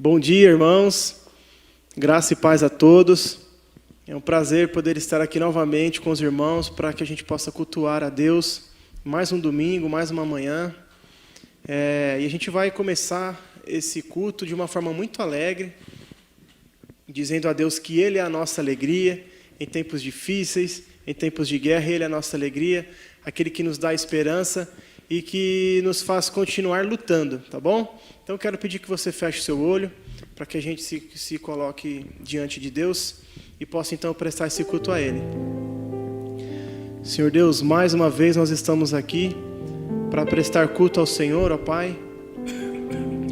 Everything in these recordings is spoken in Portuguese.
Bom dia, irmãos. Graça e paz a todos. É um prazer poder estar aqui novamente com os irmãos para que a gente possa cultuar a Deus. Mais um domingo, mais uma manhã. E a gente vai começar esse culto de uma forma muito alegre, dizendo a Deus que Ele é a nossa alegria em tempos difíceis, em tempos de guerra. Ele é a nossa alegria, aquele que nos dá esperança e que nos faz continuar lutando, tá bom? Então eu quero pedir que você feche seu olho para que a gente se coloque diante de Deus e possa então prestar esse culto a Ele. Senhor Deus, mais uma vez nós estamos aqui para prestar culto ao Senhor, ó Pai,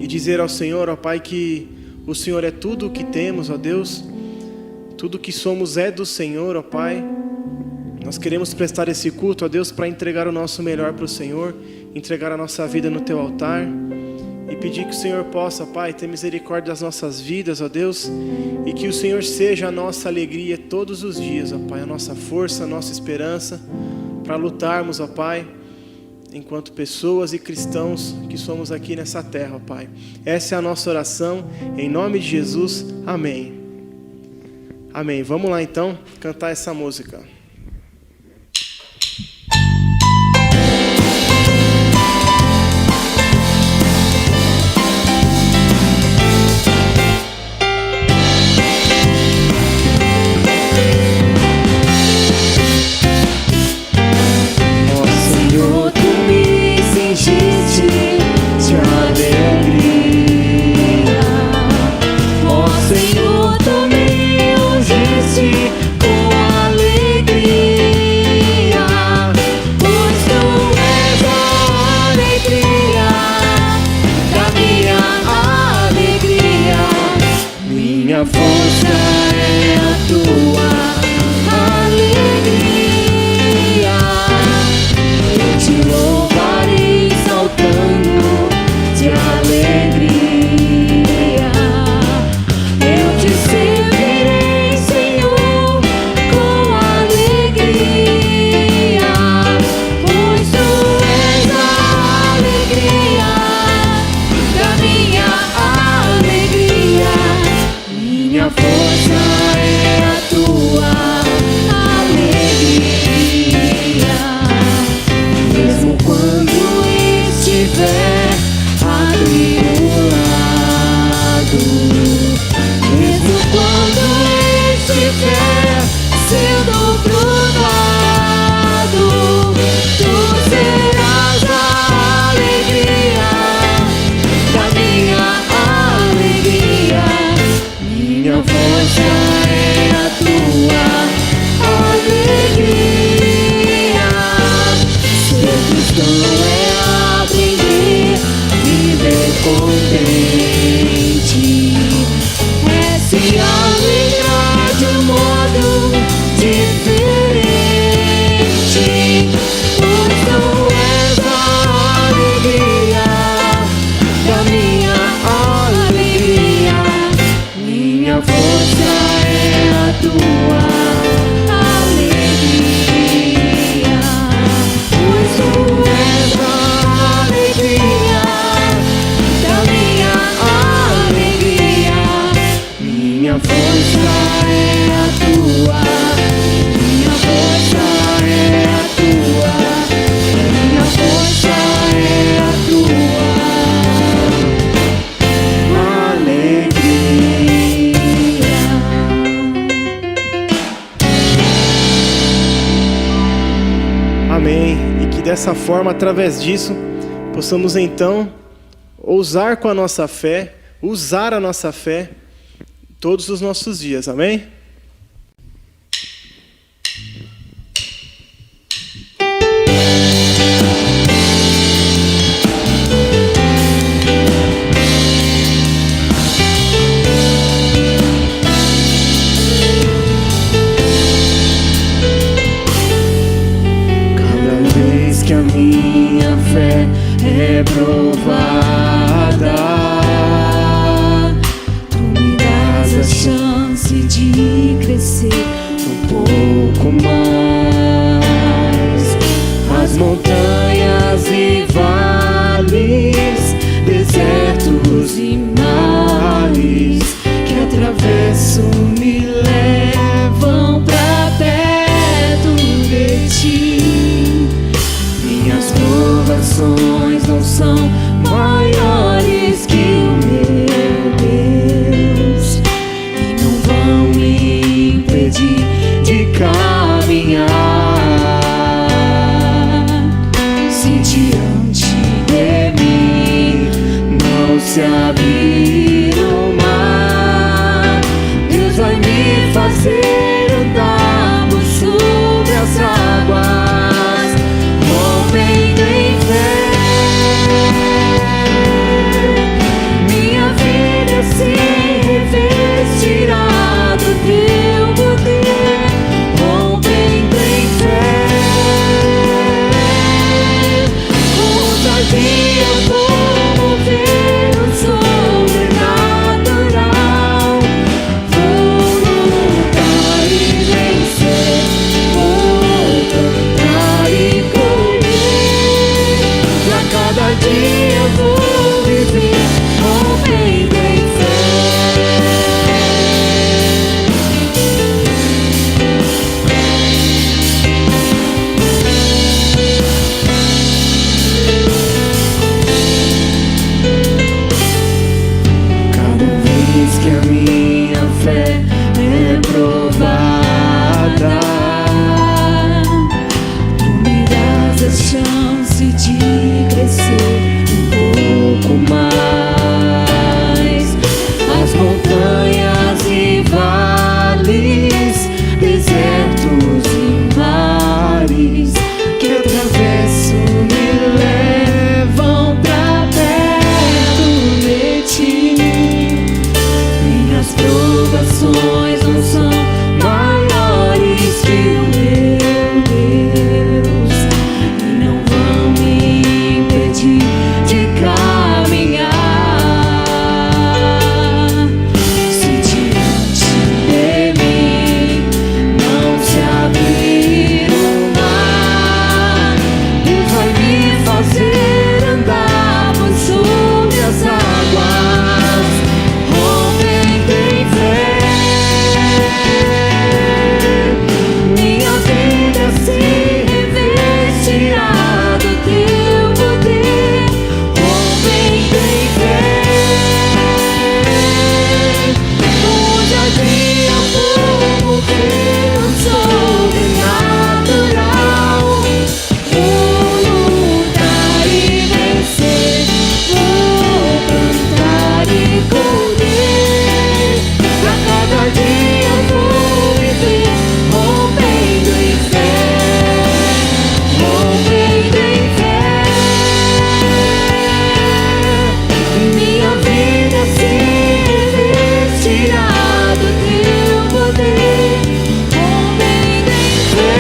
e dizer ao Senhor, ó Pai, que o Senhor é tudo o que temos, ó Deus, tudo o que somos é do Senhor, ó Pai. Nós queremos prestar esse culto a Deus para entregar o nosso melhor para o Senhor, entregar a nossa vida no Teu altar e pedir que o Senhor possa, Pai, ter misericórdia das nossas vidas, ó Deus, e que o Senhor seja a nossa alegria todos os dias, ó Pai, a nossa força, a nossa esperança para lutarmos, ó Pai, enquanto pessoas e cristãos que somos aqui nessa terra, ó Pai. Essa é a nossa oração, em nome de Jesus, amém. Amém. Vamos lá então cantar essa música. Dessa forma, através disso, possamos então usar a nossa fé todos os nossos dias, amém? Que a minha fé é provada, tu me dás a chance de crescer um pouco mais. As montanhas e vales, desertos e mares atravessam me levam pra perto de ti. Minhas provações não são maiores que o meu Deus e não vão me impedir de caminhar. Se diante de mim não se abrir o mar, Deus vai me fazer andar por sobre as águas, rompendo em fé. Minha vida se revestirá do teu poder, rompendo em fé. Ousadia eu vou mover o sobrenatural. Vou lutar e vencer, vou cantar e correr. Pra cada dia eu vou viver, rompendo em fé. Cada vez que a minha fé é provada, tu me dás a chance de crescer um pouco mais. As montanhas e vales, desertos e mares que atravesso me levam pra perto de ti. Minhas provações não são maiores que o meu Deus e não vão me impedir de caminhar. Se diante de mim não se abrir o mar, Deus vai me fazer andar por sobre as águas, rompendo em fé. Minha vida se revestirá do teu poder, rompendo em fé. Ousadia eu vou mover o sobrenatural. Vou lutar e vencer, vou cantar e correr. Pra cada dia eu vou viver, rompendo em fé, rompendo em fé. Minha vida se revestirá do teu poder, rompendo em fé.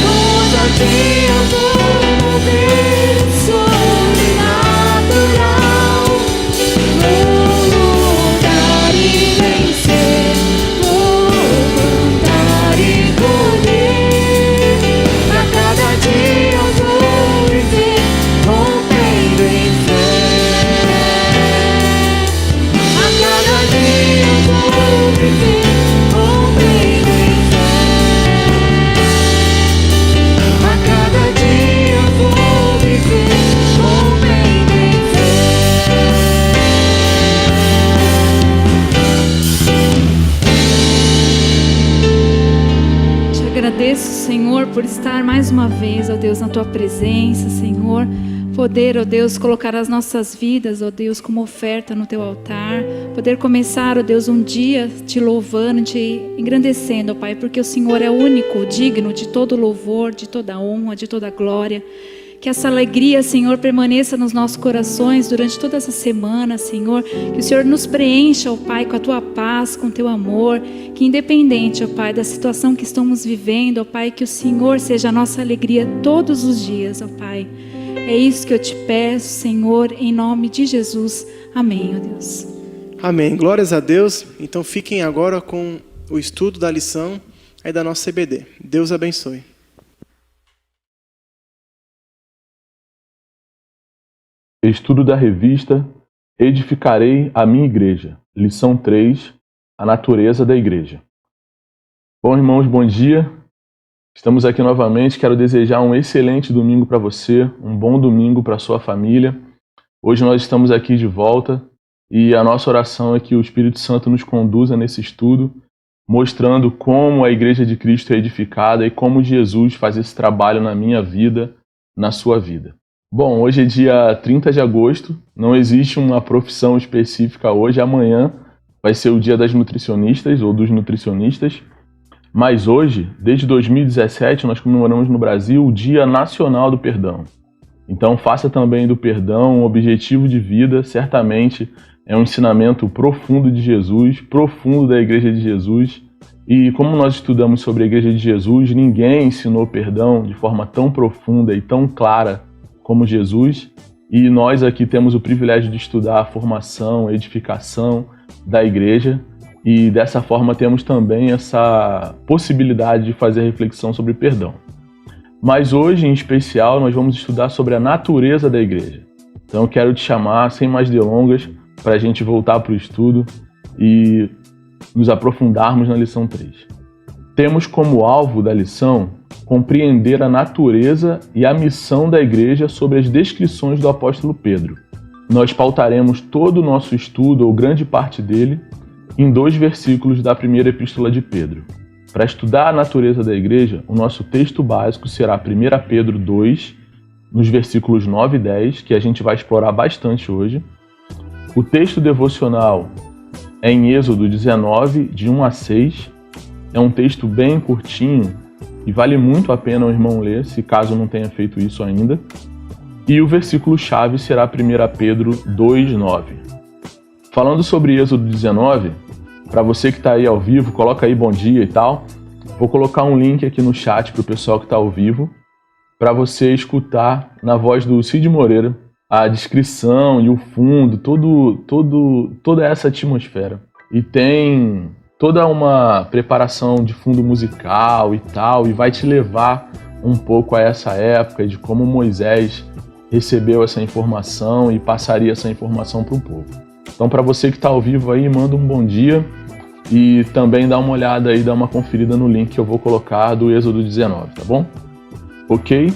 Ousadia eu vou mover o sobrenatural. Vou lutar e vencer, vou cantar e correr. A cada dia eu vou viver, rompendo em fé. A cada dia eu vou viver, rompendo em fé. A cada dia eu vou viver, rompendo em fé. Te agradeço, Senhor, por estar mais uma vez, ó Deus, na Tua presença, Senhor. Poder, ó Deus, colocar as nossas vidas, ó Deus, como oferta no Teu altar. Poder começar, ó Deus, um dia te louvando, te engrandecendo, ó Pai, porque o Senhor é o único, digno de todo louvor, de toda honra, de toda glória. Que essa alegria, Senhor, permaneça nos nossos corações durante toda essa semana, Senhor. Que o Senhor nos preencha, ó Pai, com a Tua paz, com o Teu amor. Que independente, ó Pai, da situação que estamos vivendo, ó Pai, que o Senhor seja a nossa alegria todos os dias, ó Pai. É isso que eu te peço, Senhor, em nome de Jesus. Amém, ó Deus. Amém. Glórias a Deus. Então fiquem agora com o estudo da lição aí da nossa CBD. Deus abençoe. Estudo da revista edificarei a minha igreja. Lição 3, a natureza da igreja. Bom, irmãos, bom dia. Estamos aqui novamente. Quero desejar um excelente domingo para você, um bom domingo para a sua família. Hoje nós estamos aqui de volta e a nossa oração é que o Espírito Santo nos conduza nesse estudo, mostrando como a Igreja de Cristo é edificada e como Jesus faz esse trabalho na minha vida, na sua vida. Bom, hoje é dia 30 de agosto, não existe uma profissão específica hoje, amanhã vai ser o dia das nutricionistas ou dos nutricionistas, mas hoje, desde 2017, nós comemoramos no Brasil o Dia Nacional do Perdão. Então faça também do perdão um objetivo de vida, certamente é um ensinamento profundo de Jesus, profundo da Igreja de Jesus, e como nós estudamos sobre a Igreja de Jesus, ninguém ensinou perdão de forma tão profunda e tão clara como Jesus, e nós aqui temos o privilégio de estudar a formação, a edificação da igreja, e dessa forma temos também essa possibilidade de fazer reflexão sobre perdão. Mas hoje, em especial, nós vamos estudar sobre a natureza da igreja. Então eu quero te chamar, sem mais delongas, para a gente voltar para o estudo e nos aprofundarmos na lição 3. Temos como alvo da lição compreender a natureza e a missão da igreja sobre as descrições do apóstolo Pedro. Nós pautaremos todo o nosso estudo, ou grande parte dele, em 2 versículos da primeira epístola de Pedro. Para estudar a natureza da igreja, o nosso texto básico será 1 Pedro 2, nos versículos 9 e 10, que a gente vai explorar bastante hoje. O texto devocional é em Êxodo 19, de 1 a 6. É um texto bem curtinho, e vale muito a pena o irmão ler, se caso não tenha feito isso ainda. E o versículo-chave será 1 Pedro 2,9. Falando sobre Êxodo 19, para você que está aí ao vivo, coloca aí bom dia e tal. Vou colocar um link aqui no chat para o pessoal que está ao vivo, para você escutar na voz do Cid Moreira a descrição e o fundo, toda essa atmosfera. E tem toda uma preparação de fundo musical e tal, e vai te levar um pouco a essa época de como Moisés recebeu essa informação e passaria essa informação para o povo. Então, para você que está ao vivo aí, manda um bom dia e também dá uma olhada aí, dá uma conferida no link que eu vou colocar do Êxodo 19, tá bom? Ok?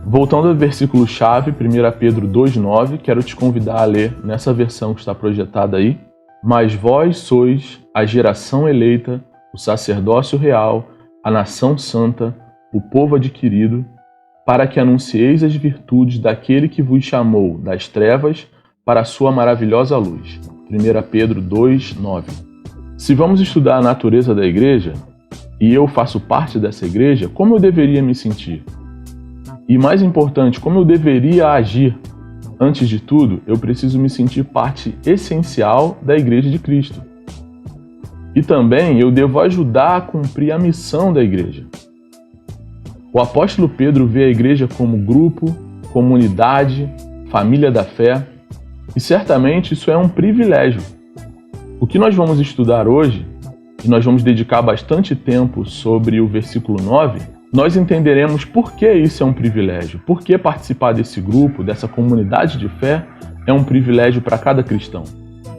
Voltando ao versículo-chave, 1 Pedro 2,9, quero te convidar a ler nessa versão que está projetada aí. Mas vós sois a geração eleita, o sacerdócio real, a nação santa, o povo adquirido, para que anuncieis as virtudes daquele que vos chamou das trevas para a sua maravilhosa luz. 1 Pedro 2,9. Se vamos estudar a natureza da igreja, e eu faço parte dessa igreja, como eu deveria me sentir? E mais importante, como eu deveria agir? Antes de tudo, eu preciso me sentir parte essencial da Igreja de Cristo. E também eu devo ajudar a cumprir a missão da igreja. O apóstolo Pedro vê a igreja como grupo, comunidade, família da fé, e certamente isso é um privilégio. O que nós vamos estudar hoje, e nós vamos dedicar bastante tempo sobre o versículo 9, nós entenderemos por que isso é um privilégio, por que participar desse grupo, dessa comunidade de fé, é um privilégio para cada cristão.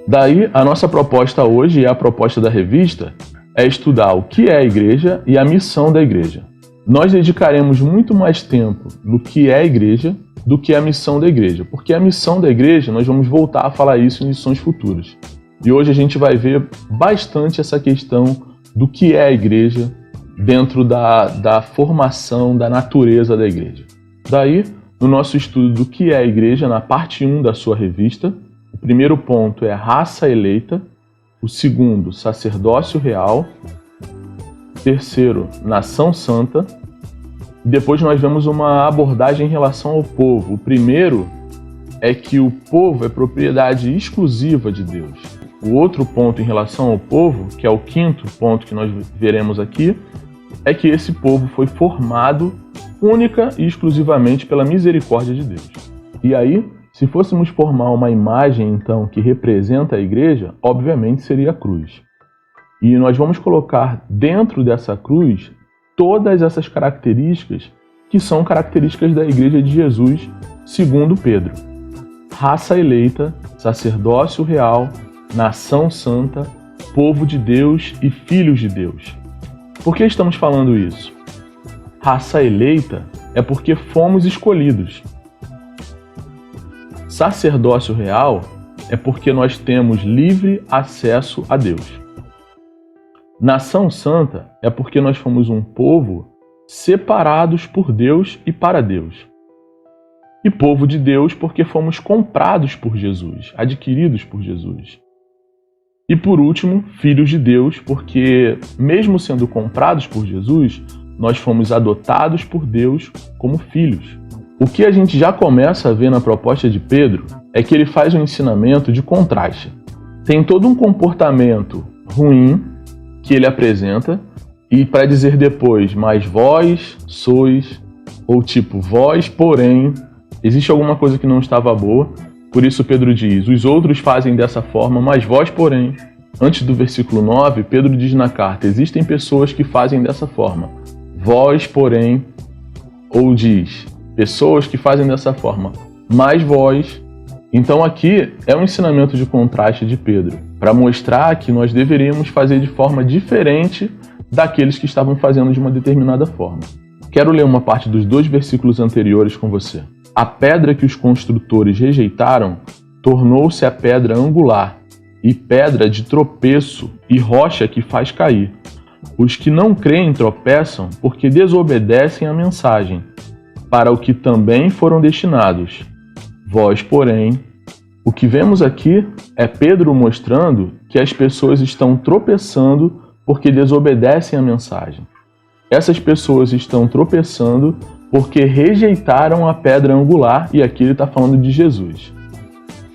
Daí, a nossa proposta hoje, e a proposta da revista, é estudar o que é a igreja e a missão da igreja. Nós dedicaremos muito mais tempo no que é a igreja do que a missão da igreja, porque a missão da igreja, nós vamos voltar a falar isso em lições futuras. E hoje a gente vai ver bastante essa questão do que é a igreja, dentro da formação da natureza da igreja. Daí, no nosso estudo do que é a igreja, na parte 1 da sua revista, o primeiro ponto é raça eleita, o segundo, sacerdócio real, terceiro, nação santa, e depois nós vemos uma abordagem em relação ao povo. O primeiro é que o povo é propriedade exclusiva de Deus. O outro ponto em relação ao povo, que é o quinto ponto que nós veremos aqui, é que esse povo foi formado única e exclusivamente pela misericórdia de Deus. E aí, se fôssemos formar uma imagem, então, que representa a igreja, obviamente seria a cruz. E nós vamos colocar dentro dessa cruz todas essas características que são características da igreja de Jesus, segundo Pedro. raça eleita, sacerdócio real, nação santa, povo de Deus e filhos de Deus. Por que estamos falando isso? Raça eleita é porque fomos escolhidos. Sacerdócio real é porque nós temos livre acesso a Deus. Nação santa é porque nós fomos um povo separados por Deus e para Deus. E povo de Deus porque fomos comprados por Jesus, adquiridos por Jesus. E por último, filhos de Deus, porque mesmo sendo comprados por Jesus, nós fomos adotados por Deus como filhos. O que a gente já começa a ver na proposta de Pedro é que ele faz um ensinamento de contraste. Tem todo um comportamento ruim que ele apresenta, e para dizer depois, mas vós sois, ou tipo, vós, porém, existe alguma coisa que não estava boa, por isso Pedro diz, os outros fazem dessa forma, mas vós, porém. Antes do versículo 9, Pedro diz na carta, existem pessoas que fazem dessa forma, vós, porém, ou diz, pessoas que fazem dessa forma, mas vós. Então aqui é um ensinamento de contraste de Pedro, para mostrar que nós deveríamos fazer de forma diferente daqueles que estavam fazendo de uma determinada forma. Quero ler uma parte dos 2 versículos anteriores com você. A pedra que os construtores rejeitaram tornou-se a pedra angular, e pedra de tropeço e rocha que faz cair. Os que não creem tropeçam porque desobedecem à mensagem, para o que também foram destinados. Vós, porém, o que vemos aqui é Pedro mostrando que as pessoas estão tropeçando porque desobedecem à mensagem. Essas pessoas estão tropeçando porque rejeitaram a pedra angular, e aqui ele está falando de Jesus.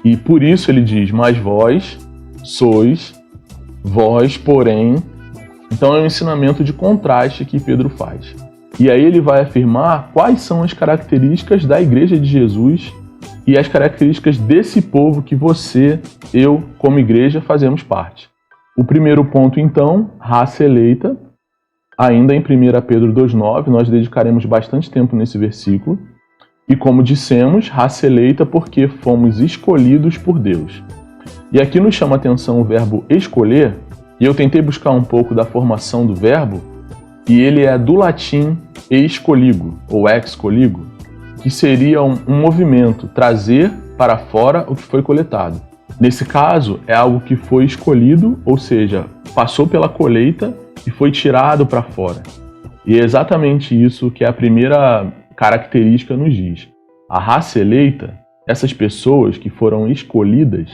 E por isso ele diz, mas vós sois, vós, porém. Então é um ensinamento de contraste que Pedro faz. E aí ele vai afirmar quais são as características da Igreja de Jesus e as características desse povo que você, eu, como igreja, fazemos parte. O primeiro ponto, então, raça eleita. Ainda em 1 Pedro 2,9, nós dedicaremos bastante tempo nesse versículo. E como dissemos, raça eleita porque fomos escolhidos por Deus. E aqui nos chama a atenção o verbo escolher, e eu tentei buscar um pouco da formação do verbo, e ele é do latim excoligo, ou excoligo, que seria um movimento, trazer para fora o que foi coletado. Nesse caso, é algo que foi escolhido, ou seja, passou pela colheita e foi tirado para fora. E é exatamente isso que a primeira característica nos diz. A raça eleita, essas pessoas que foram escolhidas,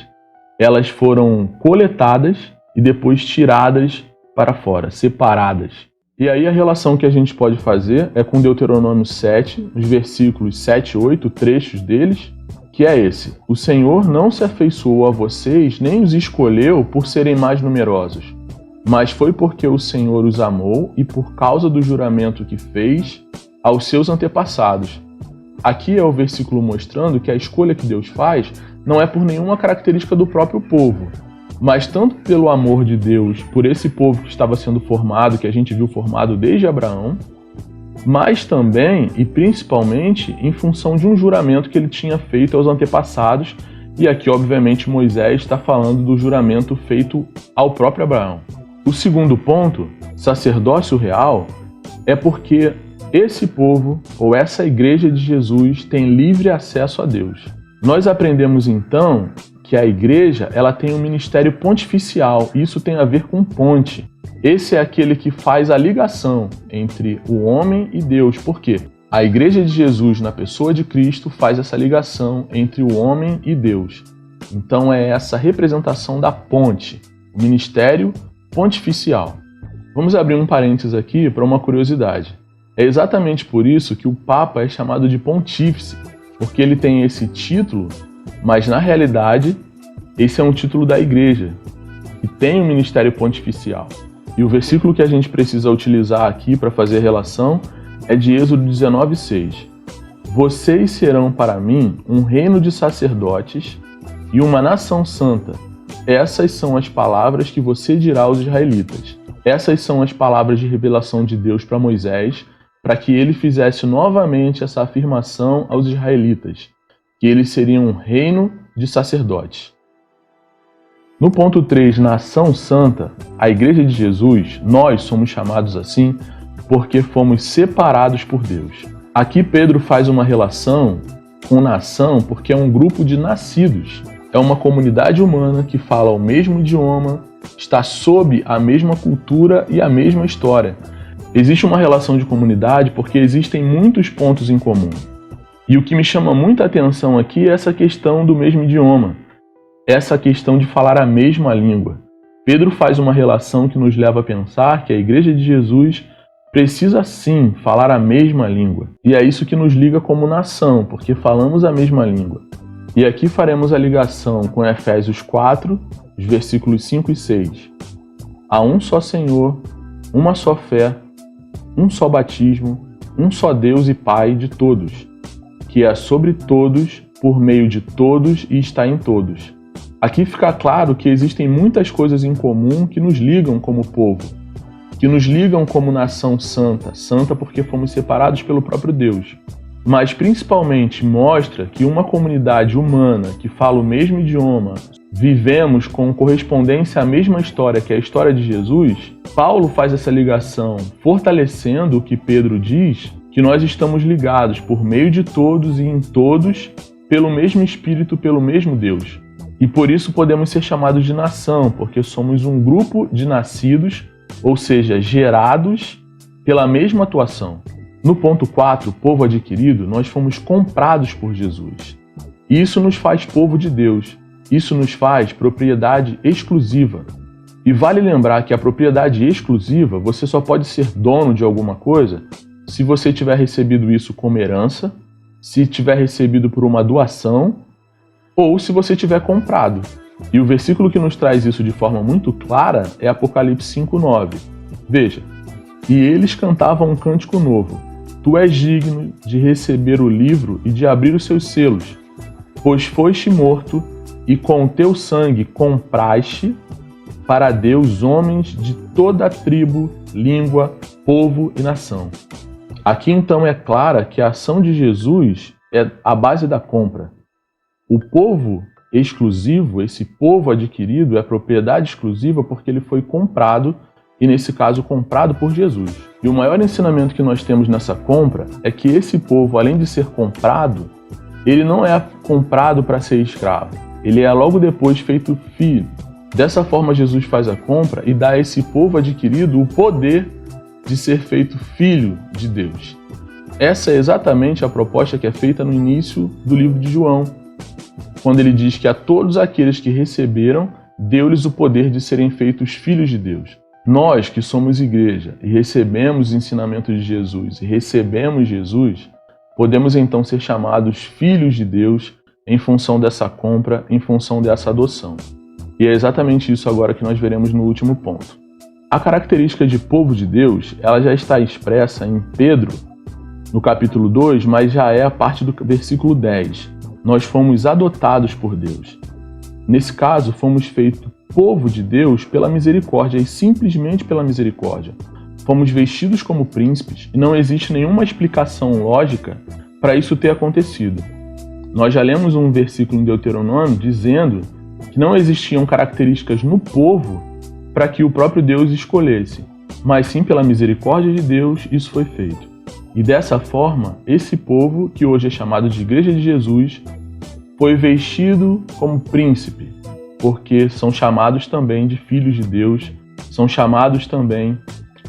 elas foram coletadas e depois tiradas para fora, separadas. E aí a relação que a gente pode fazer é com Deuteronômio 7, os versículos 7 e 8, trechos deles, que é esse. O Senhor não se afeiçoou a vocês, nem os escolheu por serem mais numerosos, mas foi porque o Senhor os amou e por causa do juramento que fez aos seus antepassados. Aqui é o versículo mostrando que a escolha que Deus faz não é por nenhuma característica do próprio povo, mas tanto pelo amor de Deus por esse povo que estava sendo formado, que a gente viu formado desde Abraão, mas também e principalmente em função de um juramento que ele tinha feito aos antepassados, e aqui obviamente Moisés está falando do juramento feito ao próprio Abraão. O segundo ponto, sacerdócio real, é porque esse povo, ou essa igreja de Jesus, tem livre acesso a Deus. Nós aprendemos então que a igreja ela tem um ministério pontificial, e isso tem a ver com ponte. Esse é aquele que faz a ligação entre o homem e Deus. Por quê? A igreja de Jesus, na pessoa de Cristo, faz essa ligação entre o homem e Deus. Então é essa representação da ponte, o ministério pontificial. Vamos abrir um parênteses aqui para uma curiosidade. É exatamente por isso que o Papa é chamado de pontífice, porque ele tem esse título, mas na realidade esse é um título da igreja, que tem um ministério pontificial. E o versículo que a gente precisa utilizar aqui para fazer a relação é de Êxodo 19:6. Vocês serão para mim um reino de sacerdotes e uma nação santa. Essas são as palavras que você dirá aos israelitas. Essas são as palavras de revelação de Deus para Moisés, para que ele fizesse novamente essa afirmação aos israelitas. que eles seriam um reino de sacerdotes. No ponto 3, nação santa, a Igreja de Jesus, nós somos chamados assim porque fomos separados por Deus. Aqui Pedro faz uma relação com nação porque é um grupo de nascidos. É uma comunidade humana que fala o mesmo idioma, está sob a mesma cultura e a mesma história. Existe uma relação de comunidade porque existem muitos pontos em comum. E o que me chama muita atenção aqui é essa questão do mesmo idioma, essa questão de falar a mesma língua. Pedro faz uma relação que nos leva a pensar que a Igreja de Jesus precisa sim falar a mesma língua. E é isso que nos liga como nação, porque falamos a mesma língua. E aqui faremos a ligação com Efésios 4, os versículos 5 e 6. Há um só Senhor, uma só fé, um só batismo, um só Deus e Pai de todos, que é sobre todos, por meio de todos e está em todos. Aqui fica claro que existem muitas coisas em comum que nos ligam como povo, que nos ligam como nação santa, santa porque fomos separados pelo próprio Deus. Mas principalmente mostra que uma comunidade humana que fala o mesmo idioma, vivemos com correspondência à mesma história, que é a história de Jesus. Paulo faz essa ligação, fortalecendo o que Pedro diz, que nós estamos ligados por meio de todos e em todos, pelo mesmo Espírito, pelo mesmo Deus. E por isso podemos ser chamados de nação, porque somos um grupo de nascidos, ou seja, gerados pela mesma atuação. No ponto 4, povo adquirido, nós fomos comprados por Jesus. E isso nos faz povo de Deus. Isso nos faz propriedade exclusiva. E vale lembrar que a propriedade exclusiva, você só pode ser dono de alguma coisa se você tiver recebido isso como herança, se tiver recebido por uma doação ou se você tiver comprado. E o versículo que nos traz isso de forma muito clara é Apocalipse 5:9. Veja, e eles cantavam um cântico novo. Tu és digno de receber o livro e de abrir os seus selos, pois foste morto e com o teu sangue compraste para Deus homens de toda a tribo, língua, povo e nação. Aqui então é clara que a ação de Jesus é a base da compra. O povo exclusivo, esse povo adquirido, é propriedade exclusiva porque ele foi comprado, e nesse caso comprado por Jesus. E o maior ensinamento que nós temos nessa compra é que esse povo, além de ser comprado, ele não é comprado para ser escravo, ele é logo depois feito filho. Dessa forma Jesus faz a compra e dá a esse povo adquirido o poder de ser feito filho de Deus. Essa é exatamente a proposta que é feita no início do livro de João, quando ele diz que a todos aqueles que receberam, deu-lhes o poder de serem feitos filhos de Deus. Nós que somos igreja e recebemos o ensinamento de Jesus e recebemos Jesus, podemos então ser chamados filhos de Deus em função dessa compra, em função dessa adoção. E é exatamente isso agora que nós veremos no último ponto. A característica de povo de Deus, ela já está expressa em Pedro, no capítulo 2, mas já é a parte do versículo 10. Nós fomos adotados por Deus. Nesse caso, fomos feitos povo de Deus pela misericórdia e simplesmente pela misericórdia. Fomos vestidos como príncipes e não existe nenhuma explicação lógica para isso ter acontecido. Nós já lemos um versículo em Deuteronômio dizendo que não existiam características no povo para que o próprio Deus escolhesse, mas sim pela misericórdia de Deus isso foi feito. E dessa forma, esse povo, que hoje é chamado de Igreja de Jesus, foi vestido como príncipe, porque são chamados também de filhos de Deus, são chamados também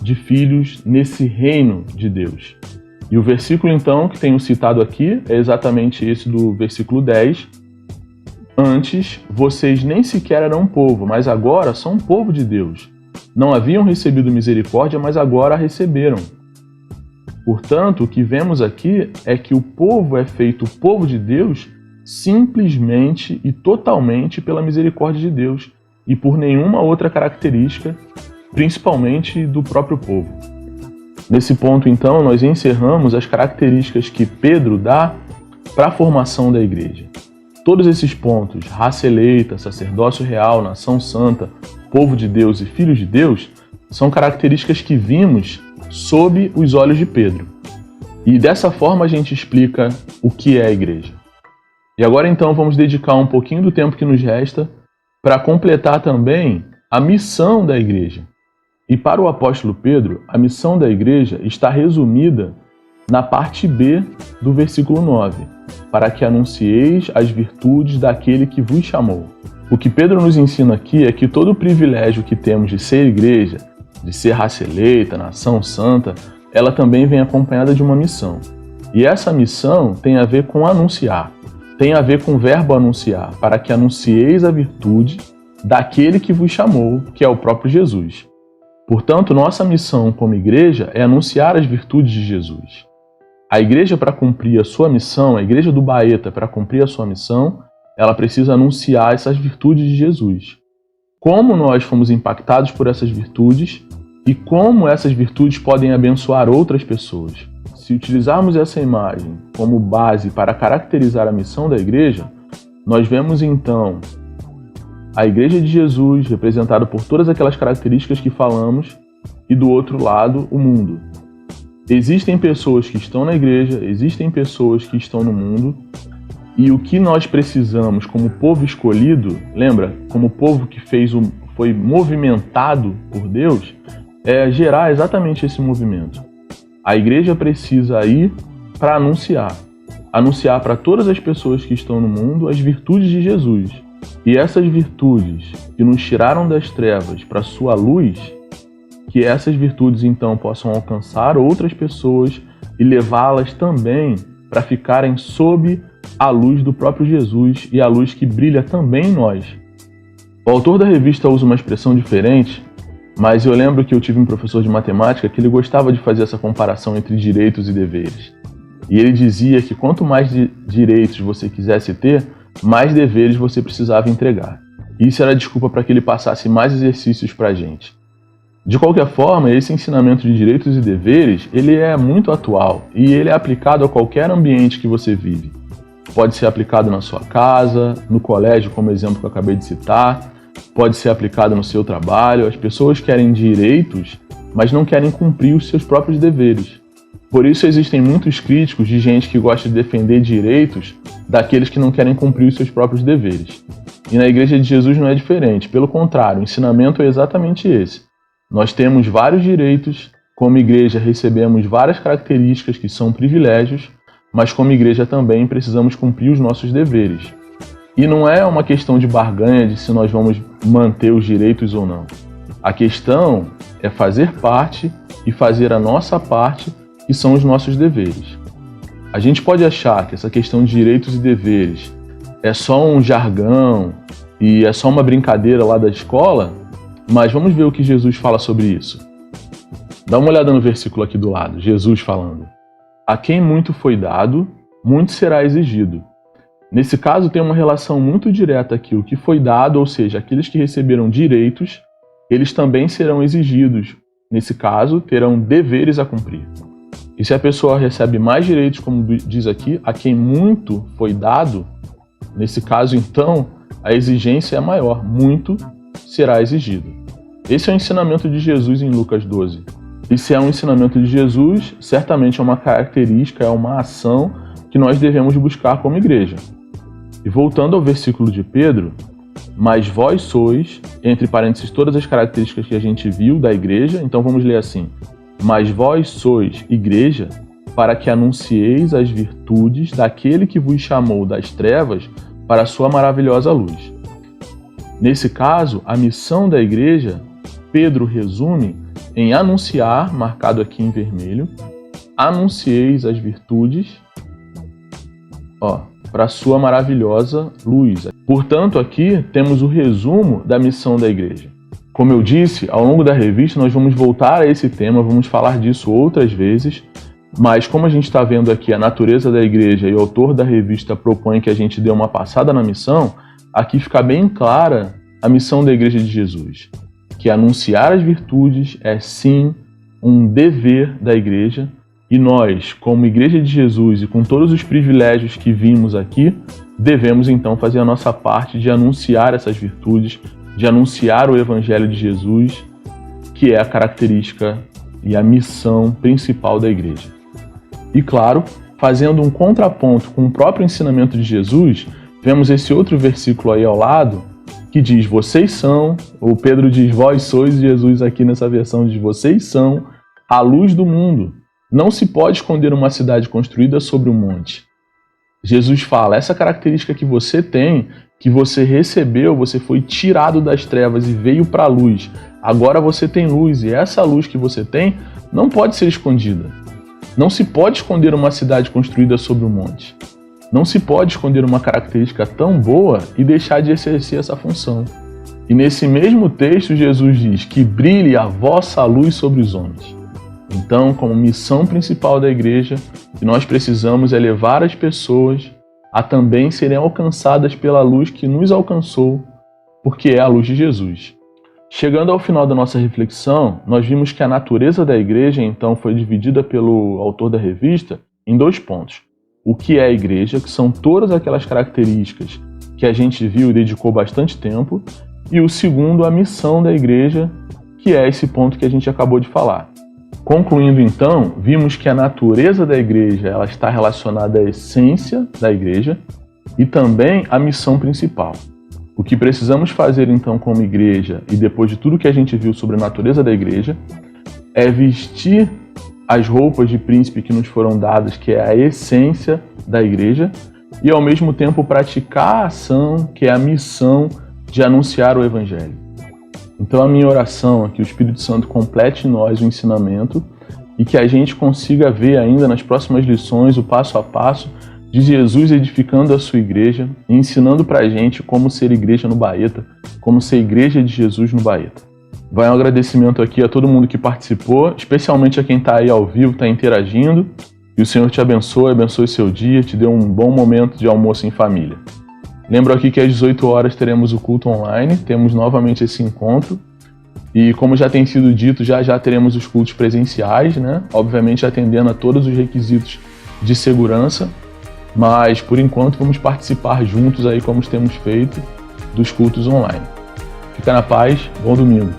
de filhos nesse reino de Deus. E o versículo então, que tenho citado aqui, é exatamente esse do versículo 10. Antes, vocês nem sequer eram um povo, mas agora são um povo de Deus. Não haviam recebido misericórdia, mas agora a receberam. Portanto, o que vemos aqui é que o povo é feito povo de Deus simplesmente e totalmente pela misericórdia de Deus e por nenhuma outra característica, principalmente do próprio povo. Nesse ponto, então, nós encerramos as características que Pedro dá para a formação da igreja. Todos esses pontos, raça eleita, sacerdócio real, nação santa, povo de Deus e filhos de Deus, são características que vimos sob os olhos de Pedro. E dessa forma a gente explica o que é a igreja. E agora então vamos dedicar um pouquinho do tempo que nos resta para completar também a missão da igreja. E para o apóstolo Pedro, a missão da igreja está resumida na parte B do versículo 9, para que anuncieis as virtudes daquele que vos chamou. O que Pedro nos ensina aqui é que todo o privilégio que temos de ser igreja, de ser raça eleita, nação santa, ela também vem acompanhada de uma missão. E essa missão tem a ver com anunciar, tem a ver com o verbo anunciar, para que anuncieis a virtude daquele que vos chamou, que é o próprio Jesus. Portanto, nossa missão como igreja é anunciar as virtudes de Jesus. A igreja, para cumprir a sua missão, a igreja do Baeta, para cumprir a sua missão, ela precisa anunciar essas virtudes de Jesus. Como nós fomos impactados por essas virtudes e como essas virtudes podem abençoar outras pessoas. Se utilizarmos essa imagem como base para caracterizar a missão da igreja, nós vemos então a igreja de Jesus representada por todas aquelas características que falamos e do outro lado o mundo. Existem pessoas que estão na igreja, existem pessoas que estão no mundo, e o que nós precisamos como povo escolhido, lembra, como povo que foi movimentado por Deus, é gerar exatamente esse movimento. A igreja precisa ir para anunciar para todas as pessoas que estão no mundo as virtudes de Jesus. E essas virtudes que nos tiraram das trevas para a sua luz, que essas virtudes então possam alcançar outras pessoas e levá-las também para ficarem sob a luz do próprio Jesus e a luz que brilha também em nós. O autor da revista usa uma expressão diferente, mas eu lembro que eu tive um professor de matemática que ele gostava de fazer essa comparação entre direitos e deveres. E ele dizia que quanto mais direitos você quisesse ter, mais deveres você precisava entregar. Isso era a desculpa para que ele passasse mais exercícios para a gente. De qualquer forma, esse ensinamento de direitos e deveres, ele é muito atual e ele é aplicado a qualquer ambiente que você vive. Pode ser aplicado na sua casa, no colégio, como exemplo que eu acabei de citar, pode ser aplicado no seu trabalho. As pessoas querem direitos, mas não querem cumprir os seus próprios deveres. Por isso existem muitos críticos de gente que gosta de defender direitos daqueles que não querem cumprir os seus próprios deveres. E na Igreja de Jesus não é diferente. Pelo contrário, o ensinamento é exatamente esse. Nós temos vários direitos, como igreja recebemos várias características que são privilégios, mas como igreja também precisamos cumprir os nossos deveres. E não é uma questão de barganha de se nós vamos manter os direitos ou não. A questão é fazer parte e fazer a nossa parte, que são os nossos deveres. A gente pode achar que essa questão de direitos e deveres é só um jargão e é só uma brincadeira lá da escola, mas vamos ver o que Jesus fala sobre isso. Dá uma olhada no versículo aqui do lado, Jesus falando. A quem muito foi dado, muito será exigido. Nesse caso tem uma relação muito direta aqui. O que foi dado, ou seja, aqueles que receberam direitos, eles também serão exigidos. Nesse caso, terão deveres a cumprir. E se a pessoa recebe mais direitos, como diz aqui, a quem muito foi dado, nesse caso, então, a exigência é maior. Muito será exigido. Esse é o ensinamento de Jesus em Lucas 12. E se é um ensinamento de Jesus, certamente é uma característica, é uma ação que nós devemos buscar como igreja. E voltando ao versículo de Pedro, mas vós sois, entre parênteses, todas as características que a gente viu da igreja, então vamos ler assim, mas vós sois igreja para que anuncieis as virtudes daquele que vos chamou das trevas para a sua maravilhosa luz. Nesse caso, a missão da igreja, Pedro resume em anunciar, marcado aqui em vermelho, anuncieis as virtudes, para a sua maravilhosa luz. Portanto, aqui temos o resumo da missão da igreja. Como eu disse, ao longo da revista nós vamos voltar a esse tema, vamos falar disso outras vezes, mas como a gente está vendo aqui a natureza da igreja e o autor da revista propõe que a gente dê uma passada na missão, aqui fica bem clara a missão da Igreja de Jesus, que anunciar as virtudes é sim um dever da igreja, e nós, como Igreja de Jesus e com todos os privilégios que vimos aqui, devemos então fazer a nossa parte de anunciar essas virtudes, de anunciar o Evangelho de Jesus, que é a característica e a missão principal da igreja. E claro, fazendo um contraponto com o próprio ensinamento de Jesus, vemos esse outro versículo aí ao lado, que diz, vocês são, o Pedro diz, vós sois, Jesus aqui nessa versão diz, vocês são a luz do mundo. Não se pode esconder uma cidade construída sobre um monte. Jesus fala, essa característica que você tem, que você recebeu, você foi tirado das trevas e veio para a luz. Agora você tem luz e essa luz que você tem não pode ser escondida. Não se pode esconder uma cidade construída sobre um monte. Não se pode esconder uma característica tão boa e deixar de exercer essa função. E nesse mesmo texto, Jesus diz que brilhe a vossa luz sobre os homens. Então, como missão principal da igreja, o que nós precisamos é levar as pessoas a também serem alcançadas pela luz que nos alcançou, porque é a luz de Jesus. Chegando ao final da nossa reflexão, nós vimos que a natureza da igreja, então, foi dividida pelo autor da revista em 2 pontos. O que é a igreja, que são todas aquelas características que a gente viu e dedicou bastante tempo, e o segundo, a missão da igreja, que é esse ponto que a gente acabou de falar. Concluindo então, vimos que a natureza da igreja ela está relacionada à essência da igreja e também à missão principal. O que precisamos fazer então como igreja, e depois de tudo que a gente viu sobre a natureza da igreja, é vestir as roupas de príncipe que nos foram dadas, que é a essência da igreja, e ao mesmo tempo praticar a ação, que é a missão de anunciar o evangelho. Então a minha oração é que o Espírito Santo complete em nós o ensinamento e que a gente consiga ver ainda nas próximas lições o passo a passo de Jesus edificando a sua igreja e ensinando pra gente como ser igreja no Baeta, como ser igreja de Jesus no Baeta. Vai um agradecimento aqui a todo mundo que participou, especialmente a quem está aí ao vivo, está interagindo. E o Senhor te abençoe seu dia, te dê um bom momento de almoço em família. Lembro aqui que às 18 horas teremos o culto online, temos novamente esse encontro. E como já tem sido dito, já teremos os cultos presenciais, né? Obviamente atendendo a todos os requisitos de segurança. Mas por enquanto vamos participar juntos aí como temos feito dos cultos online. Fica na paz, bom domingo.